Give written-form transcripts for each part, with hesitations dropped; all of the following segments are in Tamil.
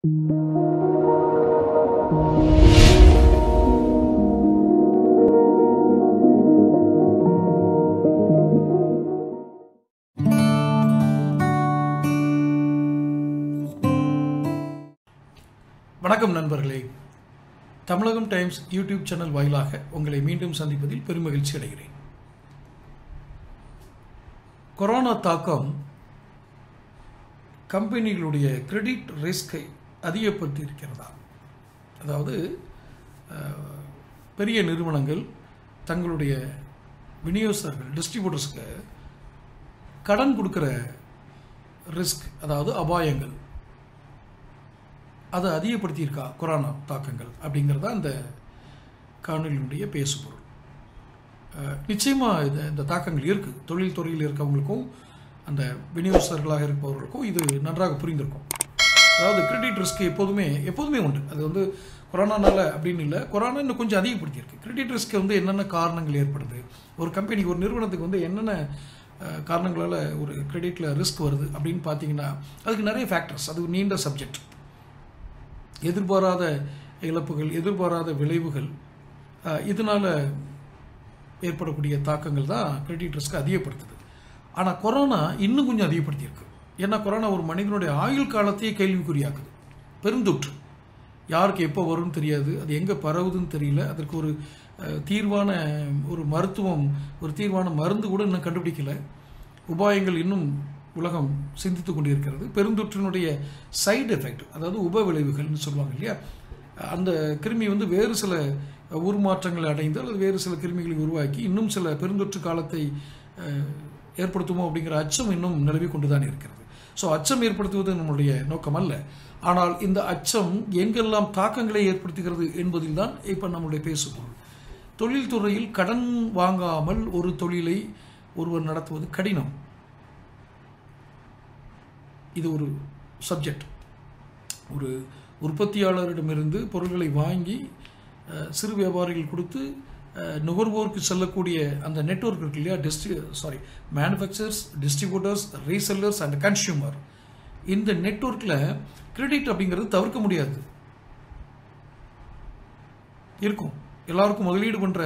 வணக்கம் நண்பர்களே, தமிழகம் டைம்ஸ் யூடியூப் சேனல் வாயிலாக உங்களை மீண்டும் சந்திப்பதில் பெருமகிழ்ச்சி அடைகிறேன். கொரோனா தாக்கம் கம்பெனிகளுடைய கிரெடிட் ரிஸ்கை அதிகப்படுத்தி இருக்கிறதா? அதாவது பெரிய நிறுவனங்கள் தங்களுடைய விநியோகஸ்தர்கள் டிஸ்ட்ரிபியூட்டர்ஸ்க்கு கடன் கொடுக்குற ரிஸ்க், அதாவது அபாயங்கள், அதை அதிகப்படுத்தியிருக்கா கொரோனா தாக்கங்கள் அப்படிங்கிறதா இந்த காணொலியினுடைய பேசுபொருள். நிச்சயமாக இந்த தாக்கங்கள் இருக்குது. தொழில் துறையில் இருக்கவங்களுக்கும் அந்த விநியோகஸ்தர்களாக இருப்பவர்களுக்கும் இது நன்றாக புரிந்திருக்கும். அதாவது கிரெடிட் ரிஸ்க் எப்போதுமே உண்டு. அது வந்து கொரோனானால அப்படின்னு இல்லை, கொரோனா இன்னும் கொஞ்சம் அதிகப்படுத்தியிருக்கு. கிரெடிட் ரிஸ்க் வந்து என்னென்ன காரணங்கள் ஏற்படுது, ஒரு கம்பெனிக்கு ஒரு நிறுவனத்துக்கு வந்து என்னென்ன காரணங்களால் ஒரு கிரெடிட்டில் ரிஸ்க் வருது அப்படின்னு பார்த்தீங்கன்னா அதுக்கு நிறைய ஃபேக்டர்ஸ், அது நீண்ட சப்ஜெக்ட். எதிர்பாராத இழப்புகள், எதிர்பாராத விளைவுகள், இதனால் ஏற்படக்கூடிய தாக்கங்கள் தான் கிரெடிட் ரிஸ்க் அதிகப்படுத்துது. ஆனால் கொரோனா இன்னும் கொஞ்சம் அதிகப்படுத்தியிருக்கு. ஏன்னா கொரோனா ஒரு மனிதனுடைய ஆயுள் காலத்தையே கேள்விக்குறியாக்குது. பெருந்தொற்று, யாருக்கு எப்போ வரும்னு தெரியாது, அது எங்கே பரவுதுன்னு தெரியல, அதற்கு ஒரு தீர்வான ஒரு மருத்துவம், ஒரு தீர்வான மருந்து கூட இன்னும் கண்டுபிடிக்கல. உபாயங்கள் இன்னும் உலகம் சிந்தித்து கொண்டிருக்கிறது. பெருந்தொற்றினுடைய சைடு எஃபெக்ட், அதாவது உப விளைவுகள்னு சொல்லுவாங்க இல்லையா, அந்த கிருமி வந்து வேறு சில உருமாற்றங்களை அடைந்து அல்லது வேறு சில கிருமிகளை உருவாக்கி இன்னும் சில பெருந்தொற்று காலத்தை ஏற்படுத்துமோ அப்படிங்கிற அச்சம் இன்னும் நிலவி கொண்டு தான் இருக்கிறது. ஸோ அச்சம் ஏற்படுத்துவது நம்மளுடைய நோக்கம் அல்ல. ஆனால் இந்த அச்சம் எங்கெல்லாம் தாக்கங்களை ஏற்படுத்துகிறது என்பதில் தான் இப்போ நம்மளுடைய பேசுபொருள். தொழில்துறையில் கடன் வாங்காமல் ஒரு தொழிலை ஒருவர் நடத்துவது கடினம். இது ஒரு சப்ஜெக்ட். ஒரு உற்பத்தியாளரிடமிருந்து பொருட்களை வாங்கி சிறு வியாபாரிகள் கொடுத்து நுகர்வோருக்கு செல்லக்கூடிய அந்த நெட்வொர்க் இருக்கு இல்லையா, manufacturers, distributors, resellers and consumer. இந்த நெட்வொர்க்கில் கிரெடிட் அப்படிங்கிறது தவிர்க்க முடியாது, இருக்கும். எல்லாருக்கும் முதலீடு பண்ணுற,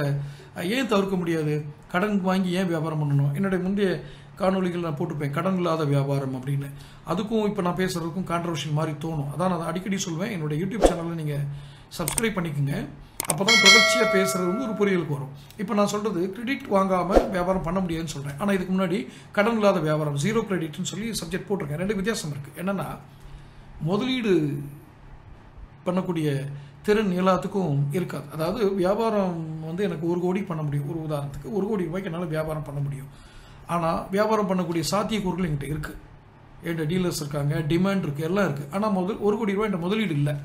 ஏன் தவிர்க்க முடியாது? கடன் வாங்கி ஏன் வியாபாரம் பண்ணணும்? என்னுடைய முந்தைய காணொலிகள் நான் போட்டுப்பேன், கடன் இல்லாத வியாபாரம் அப்படின்னு. அதுக்கும் இப்போ நான் பேசுகிறதுக்கும் கான்ட்ரவர்ஷியல் மாதிரி தோணும். அதான் நான் அடிக்கடி சொல்வேன், என்னுடைய யூடியூப் சேனலில் நீங்கள் சப்ஸ்கிரைப் பண்ணிக்கோங்க. அப்போ தான் தொடர்ச்சியாக பேசுகிறது வந்து ஒரு புரியலுக்கு வரும். இப்போ நான் சொல்கிறது கிரெடிட் வாங்காமல் வியாபாரம் பண்ண முடியாதுன்னு சொல்கிறேன். ஆனால் இதுக்கு முன்னாடி கடன் இல்லாத வியாபாரம், ஜீரோ கிரெடிட்னு சொல்லி சப்ஜெக்ட் போட்டிருக்கேன். ரெண்டு வித்தியாசம் இருக்குது. என்னென்னா, முதலீடு பண்ணக்கூடிய திறன் எல்லாத்துக்கும் இருக்காது. அதாவது வியாபாரம் வந்து எனக்கு 1 கோடி பண்ண முடியும், ஒரு உதாரணத்துக்கு 1 கோடி ரூபாய்க்கு என்னால் வியாபாரம் பண்ண முடியும். ஆனால் வியாபாரம் பண்ணக்கூடிய சாத்தியக்கூறுகள் என்கிட்ட இருக்குது. என்கிட்ட டீலர்ஸ் இருக்காங்க, டிமாண்ட் இருக்குது, எல்லாம் இருக்குது. ஆனால் 1 கோடி ரூபாய் என்கிட்ட முதலீடு இல்லை.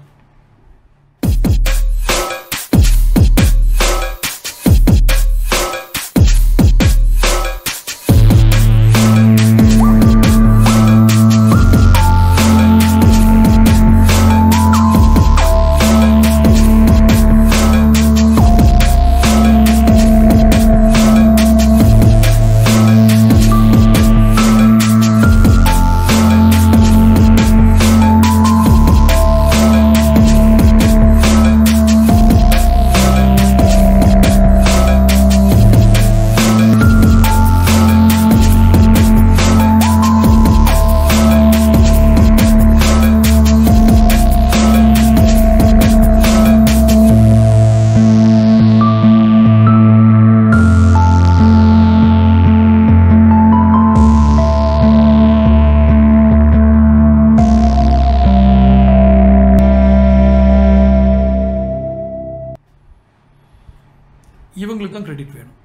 இவங்களுக்கு தான் கிரெடிட் வேணும்.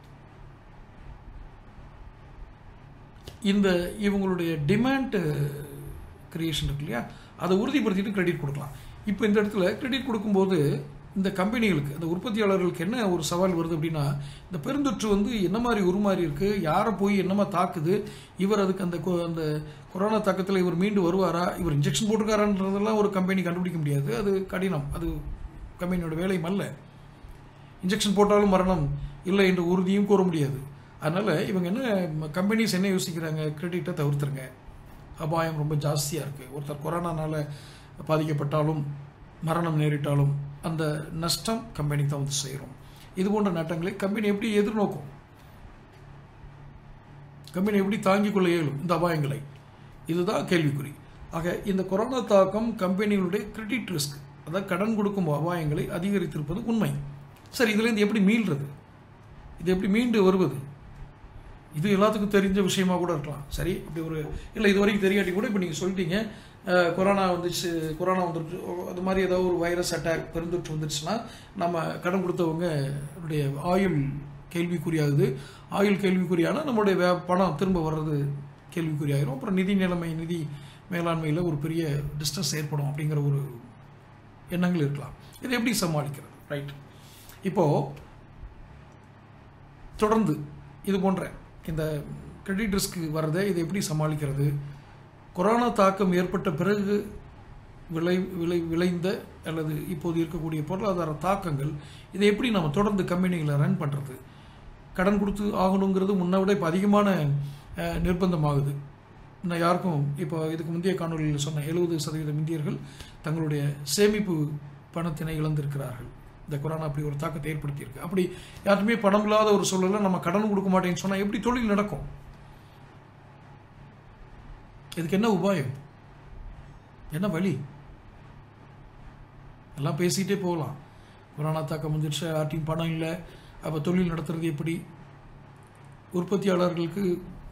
இவங்களுடைய டிமாண்ட் கிரியேஷன் இருக்கு இல்லையா, அதை உறுதிப்படுத்திட்டு கிரெடிட் கொடுக்கலாம். இப்போ இந்த இடத்துல கிரெடிட் கொடுக்கும்போது இந்த கம்பெனிகளுக்கு, அந்த உற்பத்தியாளர்களுக்கு என்ன ஒரு சவால் வருது அப்படின்னா, இந்த பெருந்தொற்று வந்து என்ன மாதிரி உருமாறி இருக்கு, யாரை போய் என்னமா தாக்குது, இவர் அதுக்கு அந்த கொரோனா தாக்கத்தில் இவர் மீண்டு வருவாரா, இவர் இன்ஜெக்ஷன் போட்டிருக்காரான்றதெல்லாம் ஒரு கம்பெனி கண்டுபிடிக்க முடியாது. அது கடினம், அது கம்பெனியோட வேலையும் அல்ல. இன்ஜெக்ஷன் போட்டாலும் மரணம் இல்லை என்று உறுதியும் கூற முடியாது. அதனால் இவங்க என்ன, கம்பெனிஸ் என்ன யோசிக்கிறாங்க, கிரெடிட்டை தவிர்த்துருங்க, அபாயம் ரொம்ப ஜாஸ்தியாக இருக்குது. ஒருத்தர் கொரோனானால பாதிக்கப்பட்டாலும் மரணம் நேரிட்டாலும் அந்த நஷ்டம் கம்பெனி தான் வந்து சேரும். இது போன்ற நட்டங்களை கம்பெனி எப்படி எதிர்நோக்கும்? கம்பெனி எப்படி தாங்கிக் கொள்ள இயலும் இந்த அபாயங்களை? இதுதான் கேள்விக்குறி. ஆக இந்த கொரோனா தாக்கம் கம்பெனிகளுடைய கிரெடிட் ரிஸ்க், அதாவது கடன் கொடுக்கும் அபாயங்களை அதிகரித்திருப்பது உண்மை. சரி, இதுலேருந்து எப்படி மீள்றது? இது எப்படி மீண்டு வருவது? இது எல்லாத்துக்கும் தெரிஞ்ச விஷயமா கூட இருக்கலாம். சரி, அப்படி ஒரு இல்லை இது வரைக்கும் தெரியாட்டி கூட இப்போ நீங்கள் சொல்லிட்டீங்க கொரோனா வந்துச்சு, கொரோனா வந்துட்டு அது மாதிரி ஏதாவது ஒரு வைரஸ் அட்டாக் பெருந்தொற்று வந்துடுச்சுன்னா நம்ம கடன் கொடுத்தவங்க ஆயுள் கேள்விக்குறியாகுது. ஆயுள் கேள்விக்குறியானால் நம்மளுடைய பணம் திரும்ப வர்றது கேள்விக்குறியாயிரும். அப்புறம் நிதி மேலாண்மையில் ஒரு பெரிய டிஸ்டன்ஸ் ஏற்படும் அப்படிங்கிற ஒரு எண்ணங்கள் இருக்கலாம். இதை எப்படி சமாளிக்கிறது? ரைட், இப்போது தொடர்ந்து இது போன்ற இந்த கிரெடிட் ரிஸ்க் வரதை இதை எப்படி சமாளிக்கிறது? கொரோனா தாக்கம் ஏற்பட்ட பிறகு விளைந்த அல்லது இப்போது இருக்கக்கூடிய பொருளாதார தாக்கங்கள், இதை எப்படி நம்ம தொடர்ந்து கம்பெனிகளை ரன் பண்ணுறது? கடன் கொடுத்து ஆகணுங்கிறது முன்ன விட இப்போ அதிகமான நிர்பந்தமாகுது. இன்னும் யாருக்கும் இப்போ இதுக்கு முந்தைய காணொலியில் சொன்ன 70% இந்தியர்கள் தங்களுடைய சேமிப்பு பணத்தினை இழந்திருக்கிறார்கள். இந்த கொரோனா அப்படி ஒரு தாக்கத்தை ஏற்படுத்தியிருக்கு. அப்படி யாருமே பணம் இல்லாத ஒரு சூழலில் நம்ம கடன் கொடுக்க மாட்டேன்னு சொன்னால் எப்படி தொழில் நடக்கும்? இதுக்கு என்ன உபாயம், என்ன வழி? எல்லாம் பேசிகிட்டே போகலாம். கொரோனா தாக்கம் வந்துடுச்சு, யார்ட்டையும் பணம் இல்லை, அப்போ தொழில் நடத்துறது எப்படி? உற்பத்தியாளர்களுக்கு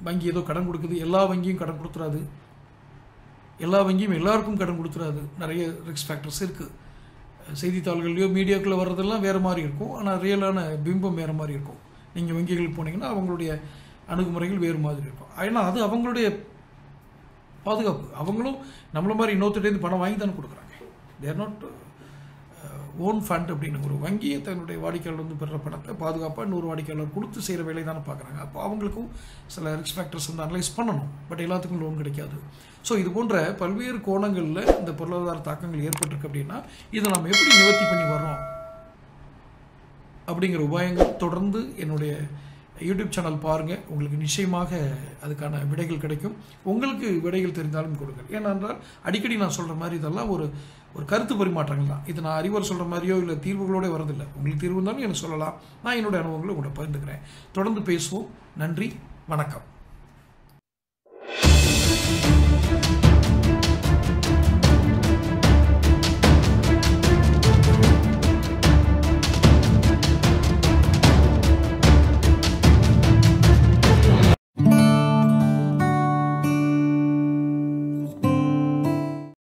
வங்கி ஏதோ கடன் கொடுக்குது, எல்லா வங்கியும் கடன் கொடுத்துறாது, எல்லா வங்கியும் எல்லாருக்கும் கடன் கொடுத்துறாது. நிறைய ரிஸ்க் ஃபேக்டர்ஸ் இருக்குது. செய்தித்தாள்கள்லையோ மீடியாக்குள்ளே வர்றதெல்லாம் வேறு மாதிரி இருக்கும், ஆனால் ரியலான பிம்பம் வேறு மாதிரி இருக்கும். நீங்கள் வங்கிகளுக்கு போனீங்கன்னா அவங்களுடைய அணுகுமுறைகள் வேறு மாதிரி இருக்கும். ஏன்னா அது அவங்களுடைய பாதுகாப்பு. அவங்களும் நம்மள மாதிரி இன்னொருத்தேருந்து பணம் வாங்கி தானே கொடுக்குறாங்க. தேர் நாட் ஓன் ஃபண்ட் அப்படின்னு. ஒரு வங்கியை தன்னுடைய வாடிக்கையாளர் வந்து பெறுற பணத்தை பாதுகாப்பாக இன்னொரு வாடிக்கையாளர் கொடுத்து செய்கிற வேலை தானே பார்க்குறாங்க. அப்போ அவங்களுக்கும் சில ரிஸ்க் ஃபேக்டர்ஸ் வந்து அனலைஸ் பண்ணணும். பட் எல்லாத்துக்கும் லோன் கிடைக்காது. ஸோ இது போன்ற பல்வேறு கோணங்களில் இந்த பொருளாதார தாக்கங்கள் ஏற்பட்டிருக்கு. அப்படின்னா இதை நம்ம எப்படி நிவர்த்தி பண்ணி வர்றோம் அப்படிங்கிற உபாயங்கள் தொடர்ந்து என்னுடைய யூடியூப் சேனல் பாருங்கள். உங்களுக்கு நிச்சயமாக அதுக்கான விடைகள் கிடைக்கும். உங்களுக்கு விடைகள் தெரிந்தாலும் கொடுங்கள். ஏனென்றால் அடிக்கடி நான் சொல்கிற மாதிரி இதெல்லாம் ஒரு கருத்து பரிமாற்றங்கள் தான். இது நான் அறிவுரை சொல்கிற மாதிரியோ இல்லை தீர்வுகளோட வரதில்லை. உங்களுக்கு தீர்வு இருந்தாலும் எனக்கு சொல்லலாம். நான் என்னுடைய அனுபவங்களை உங்களை பகிர்ந்துக்கிறேன். தொடர்ந்து பேசுவோம். நன்றி, வணக்கம்.